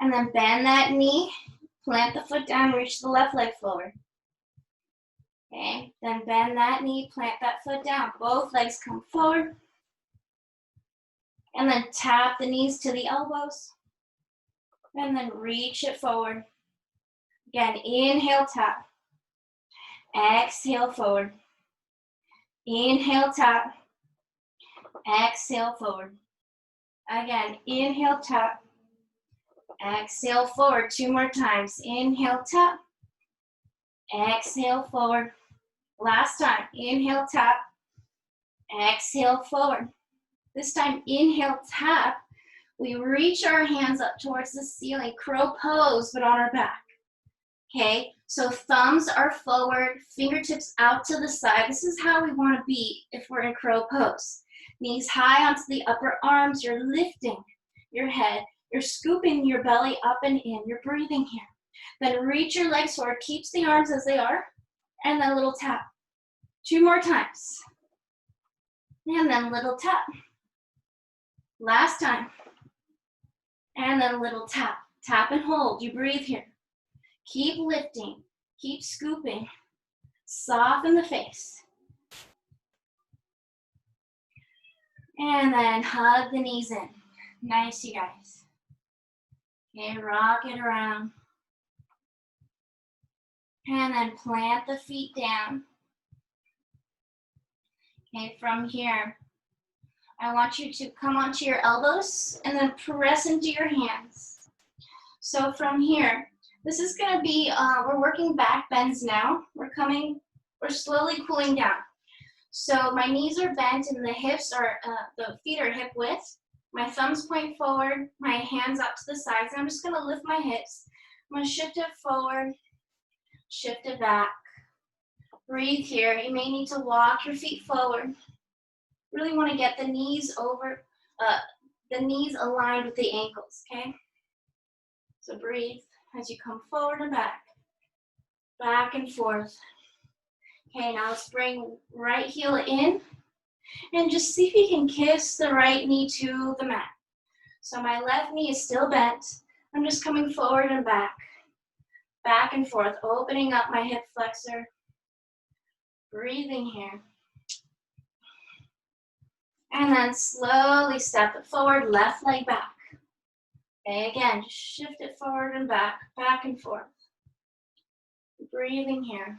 And then bend that knee, plant the foot down, reach the left leg forward. Okay, then bend that knee, plant that foot down. Both legs come forward. And then tap the knees to the elbows. And then reach it forward. Again, inhale, tap. Exhale, forward. Inhale, tap. Exhale, forward. Again, inhale, tap. Exhale, forward. 2 more times. Inhale, tap. Exhale, forward. Last time. Inhale, tap. Exhale, forward. This time, inhale, tap. We reach our hands up towards the ceiling. Crow pose, but on our back. Okay, so thumbs are forward, fingertips out to the side. This is how we want to be if we're in crow pose. Knees high onto the upper arms. You're lifting your head. You're scooping your belly up and in. You're breathing here. Then reach your legs forward. Keeps the arms as they are. And then a little tap. 2 more times. And then a little tap. Last time. And then a little tap. Tap and hold. You breathe here. Keep lifting. Keep scooping. Soften the face. And then hug the knees in. Nice, you guys. Okay, rock it around. And then plant the feet down. Okay, from here, I want you to come onto your elbows and then press into your hands. So from here, this is gonna be, we're working back bends now. We're slowly cooling down. So my knees are bent and the hips are, the feet are hip width. My thumbs point forward, my hands up to the sides. And I'm just gonna lift my hips. I'm gonna shift it forward, shift it back. Breathe here. You may need to walk your feet forward. Really want to get the knees aligned with the ankles, okay? So breathe as you come forward and back and forth. Okay, now let's bring right heel in and just see if you can kiss the right knee to the mat. So my left knee is still bent. I'm just coming forward and back and forth, opening up my hip flexor. Breathing here. And then slowly step it forward, left leg back. Okay, again, just shift it forward and back and forth. Breathing here.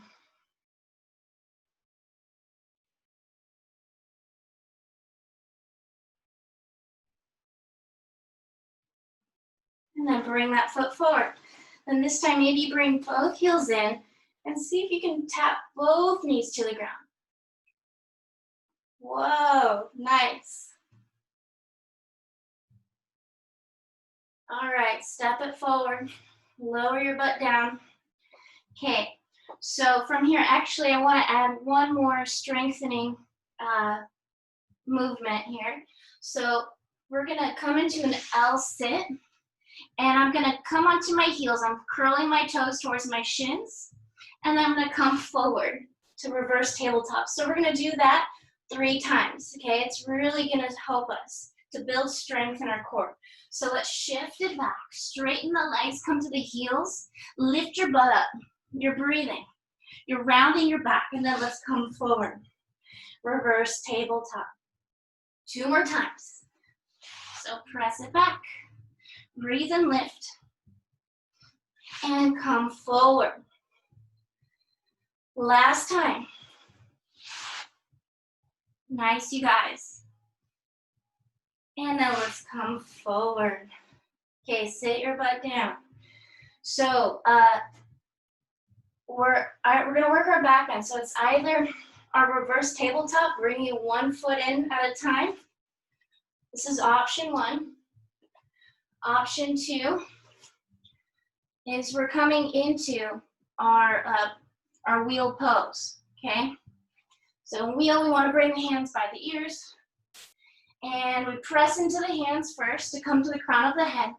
And then bring that foot forward. Then this time, maybe bring both heels in and see if you can tap both knees to the ground. Whoa, nice. All right, step it forward. Lower your butt down. Okay, so from here, actually, I want to add one more strengthening movement here. So we're gonna come into an L sit, and I'm gonna come onto my heels. I'm curling my toes towards my shins, and then I'm gonna come forward to reverse tabletop. So we're gonna do that 3 times, okay? It's really gonna help us to build strength in our core. So let's shift it back, straighten the legs, come to the heels, lift your butt up. You're breathing. You're rounding your back, and then let's come forward. Reverse tabletop. 2 more times. So press it back. Breathe and lift. And come forward. Last time. Nice, you guys. And then let's come forward. Okay, sit your butt down. So we're gonna work our back bend. So it's either our reverse tabletop, bringing 1 foot in at a time. This is option 1. Option 2 is we're coming into our wheel pose, okay? So in wheel, we want to bring the hands by the ears, and we press into the hands first to come to the crown of the head.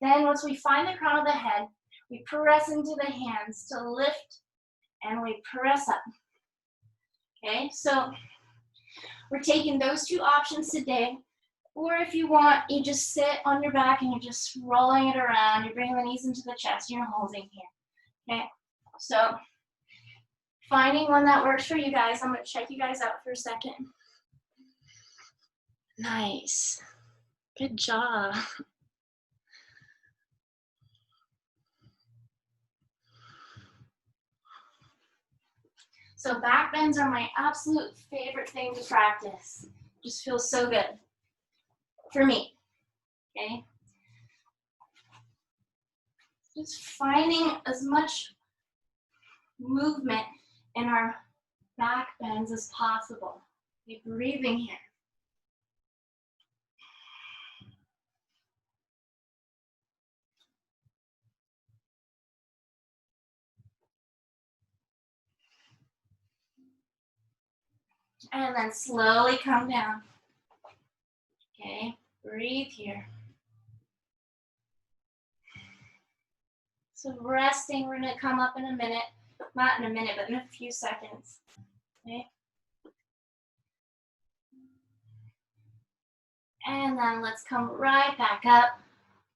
Then once we find the crown of the head, we press into the hands to lift, and we press up. Okay, so we're taking those 2 options today. Or if you want, you just sit on your back and you're just rolling it around. You're bringing the knees into the chest. You're holding here. Okay, so finding one that works for you guys. I'm going to check you guys out for a second. Nice. Good job. So back bends are my absolute favorite thing to practice. Just feels so good for me, okay? Just finding as much movement in our back bends as possible. Okay, breathing here. And then slowly come down. Okay, breathe here. So resting, we're gonna come up in a minute. Not in a minute, but in a few seconds. Okay. And then let's come right back up.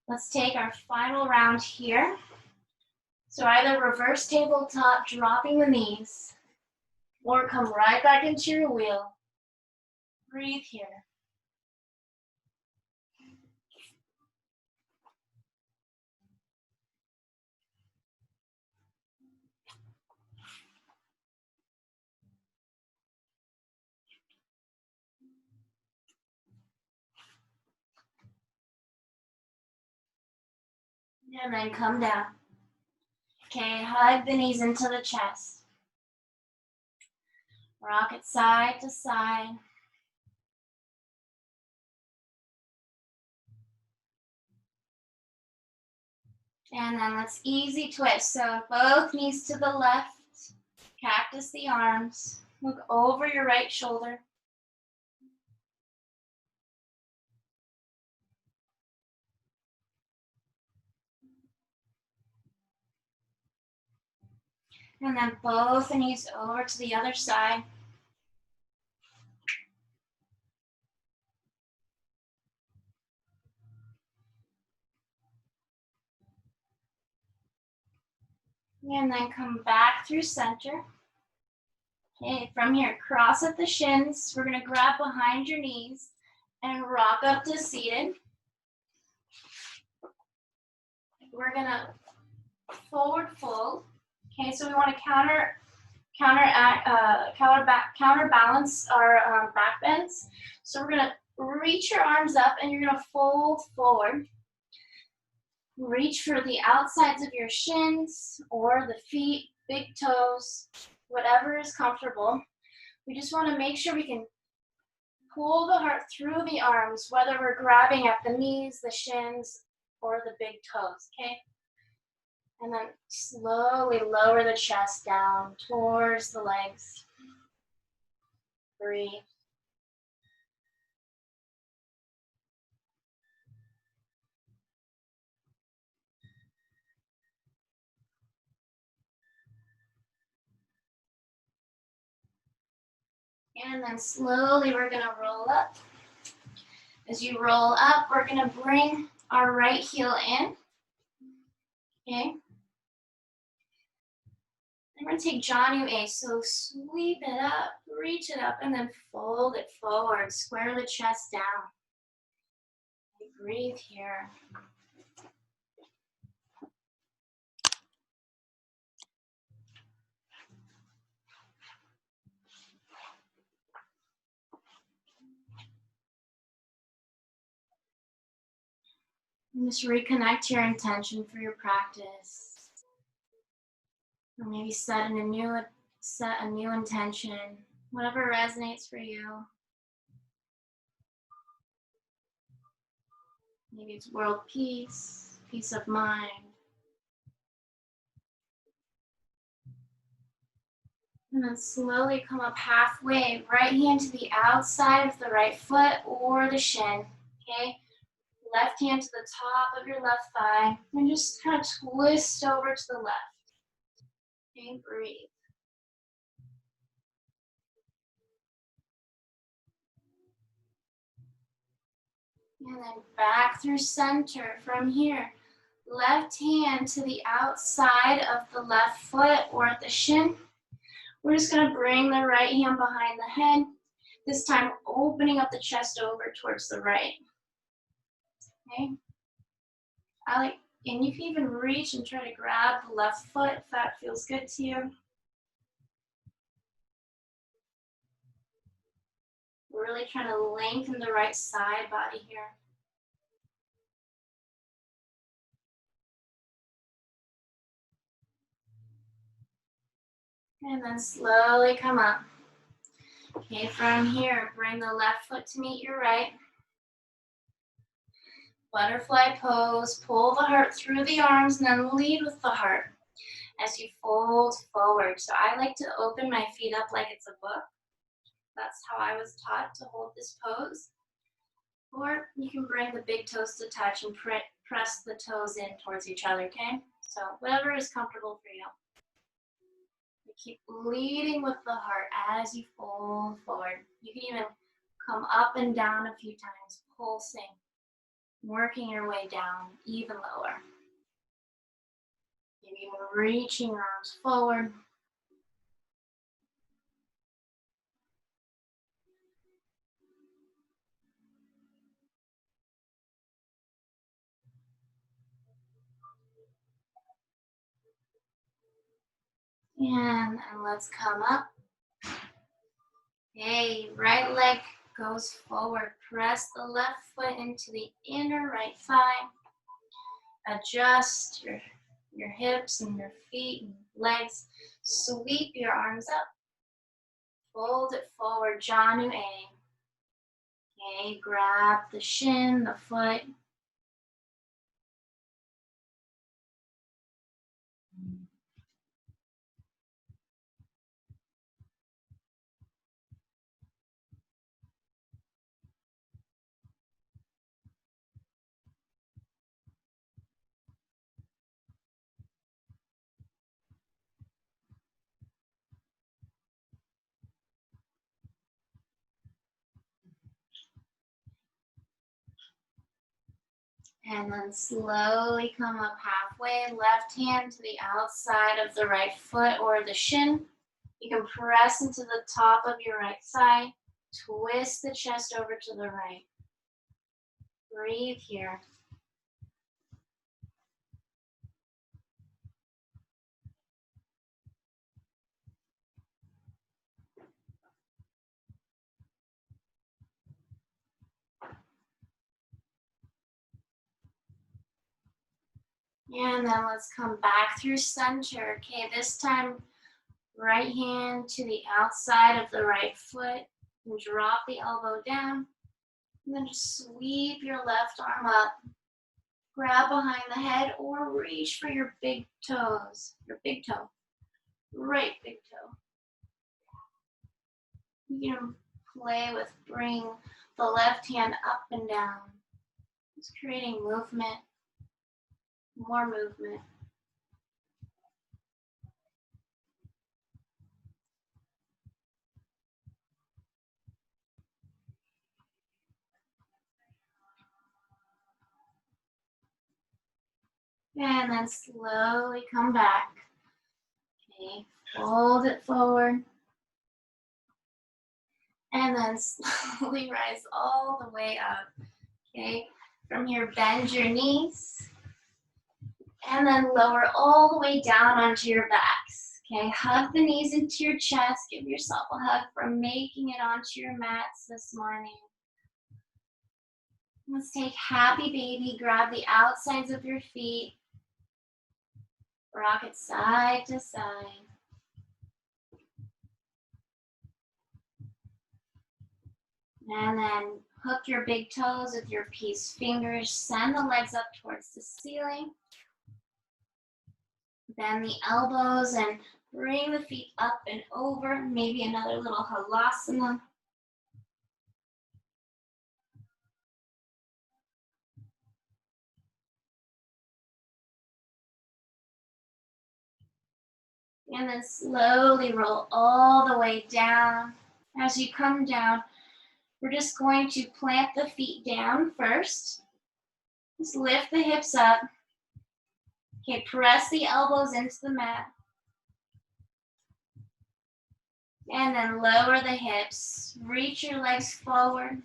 Let's take our final round here. So either reverse tabletop, dropping the knees, or come right back into your wheel. Breathe here. And then come down. Okay, hug the knees into the chest. Rock it side to side. And then let's easy twist. So both knees to the left. Cactus the arms. Look over your right shoulder. And then both knees over to the other side. And then come back through center. Okay, from here, cross at the shins. We're gonna grab behind your knees and rock up to seated. We're gonna forward fold. Okay, so we want to counterbalance our back bends. So we're gonna reach your arms up and you're gonna fold forward. Reach for the outsides of your shins or the feet, big toes, whatever is comfortable. We just want to make sure we can pull the heart through the arms, whether we're grabbing at the knees, the shins, or the big toes, okay? And then slowly lower the chest down towards the legs. Breathe. And then slowly we're gonna roll up. As you roll up, we're gonna bring our right heel in, okay? And we're gonna take Janu A, so sweep it up, reach it up, and then fold it forward, square the chest down. Breathe here. And just reconnect your intention for your practice. Or maybe set a new intention, whatever resonates for you. Maybe it's world peace, peace of mind. And then slowly come up halfway, right hand to the outside of the right foot or the shin, okay? Left hand to the top of your left thigh, and just kind of twist over to the left. Okay, breathe. And then back through center from here. Left hand to the outside of the left foot or at the shin. We're just gonna bring the right hand behind the head. This time opening up the chest over towards the right. Okay. And you can even reach and try to grab the left foot if that feels good to you. We're really trying to lengthen the right side body here. And then slowly come up. Okay, from here, bring the left foot to meet your right. Butterfly pose, pull the heart through the arms and then lead with the heart as you fold forward. So I like to open my feet up like it's a book. That's how I was taught to hold this pose. Or you can bring the big toes to touch and press the toes in towards each other, okay? So whatever is comfortable for you. You keep leading with the heart as you fold forward. You can even come up and down a few times, pulsing, working your way down even lower. Maybe even reaching your arms forward. And let's come up. Okay, right leg goes forward. Press the left foot into the inner right thigh. Adjust your hips and your feet and legs. Sweep your arms up. Fold it forward, Janu A. Okay, grab the shin, the foot. And then slowly come up halfway, left hand to the outside of the right foot or the shin. You can press into the top of your right side, twist the chest over to the right. Breathe here. And then let's come back through center. Okay, this time right hand to the outside of the right foot and drop the elbow down. And then just sweep your left arm up. Grab behind the head or reach for your big toes, your big toe, right big toe. You can play with bring the left hand up and down. Just creating movement, more movement. And then slowly come back. Okay, fold it forward. And then slowly rise all the way up. Okay, from here, bend your knees. And then lower all the way down onto your backs. Okay, hug the knees into your chest. Give yourself a hug for making it onto your mats this morning. Let's take happy baby. Grab the outsides of your feet. Rock it side to side. And then hook your big toes with your peace fingers. Send the legs up towards the ceiling. Bend the elbows and bring the feet up and over. Maybe another little halasana. And then slowly roll all the way down. As you come down, we're just going to plant the feet down first. Just lift the hips up. Okay, press the elbows into the mat. And then lower the hips. Reach your legs forward.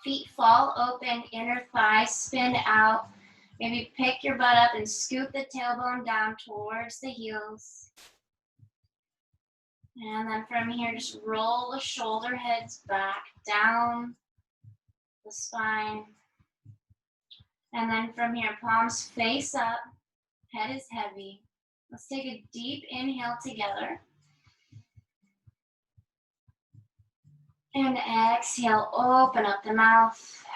Feet fall open, inner thighs spin out. Maybe pick your butt up and scoop the tailbone down towards the heels. And then from here, just roll the shoulder heads back, down the spine. And then from here, palms face up, head is heavy. Let's take a deep inhale together. And exhale, open up the mouth.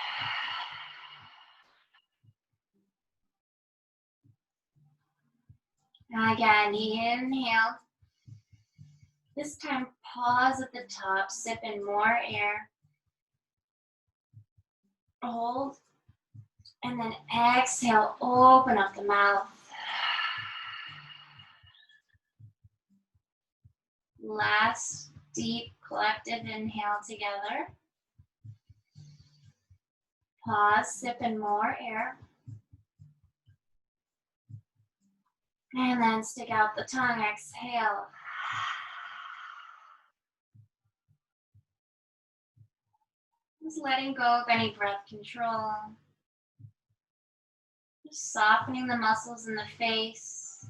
Again, inhale. This time, pause at the top, sip in more air. Hold. And then exhale, open up the mouth. Last deep collective inhale together. Pause, sip in more air. And then stick out the tongue, exhale. Just letting go of any breath control. Just softening the muscles in the face.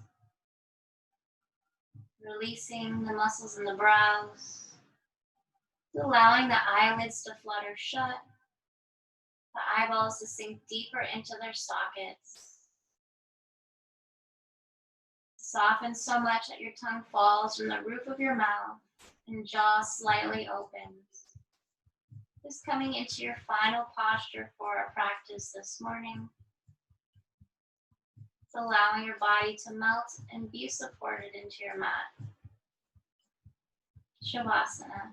Releasing the muscles in the brows. Allowing the eyelids to flutter shut. the eyeballs to sink deeper into their sockets. Soften so much that your tongue falls from the roof of your mouth and jaw slightly opens. Just coming into your final posture for our practice this morning. It's allowing your body to melt and be supported into your mat. Shavasana.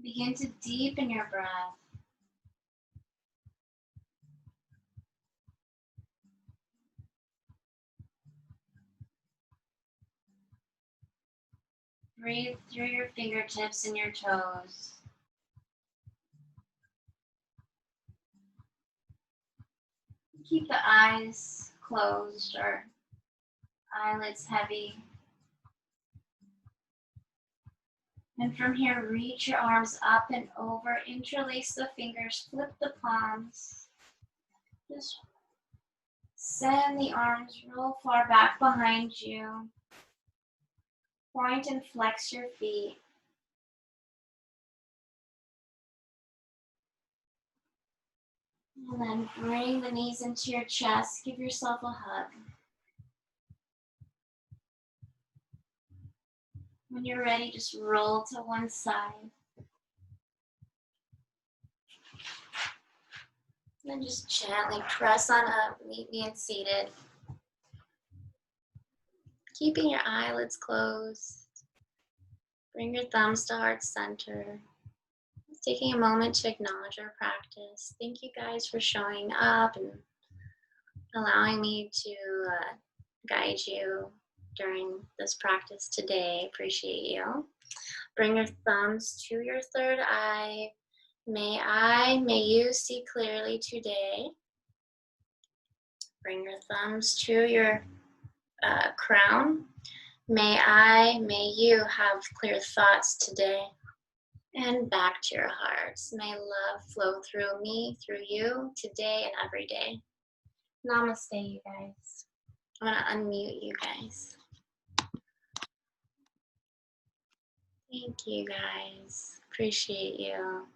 Begin to deepen your breath. Breathe through your fingertips and your toes. Keep the eyes closed or eyelids heavy. And from here, reach your arms up and over, interlace the fingers, flip the palms. Just send the arms, roll far back behind you. Point and flex your feet. And then bring the knees into your chest. Give yourself a hug. When you're ready, just roll to one side. Then just gently press on up, meet being seated. Keeping your eyelids closed. Bring your thumbs to heart center. Just taking a moment to acknowledge our practice. Thank you guys for showing up and allowing me to guide you during this practice today. Appreciate you. Bring your thumbs to your third eye. May you see clearly today. Bring your thumbs to your crown. May you have clear thoughts today. And back to your hearts. May love flow through me, through you, today and every day. Namaste, you guys. I'm gonna unmute you guys. Thank you guys. Appreciate you.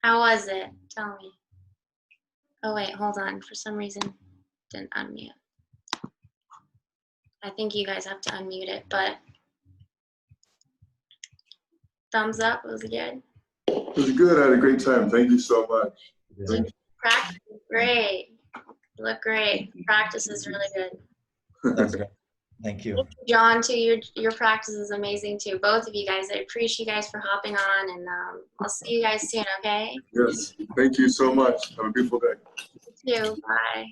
How was it? Tell me. Oh wait, hold on. For some reason, didn't unmute. I think you guys have to unmute it, but thumbs up. Was it good? It was good. I had a great time. Thank you so much. Practice is great. You look great. Practice is really good. That's great. Thank you. John, too, your practice is amazing too. Both of you guys. I appreciate you guys for hopping on, and I'll see you guys soon, okay? Yes. Thank you so much. Have a beautiful day. You too. Bye.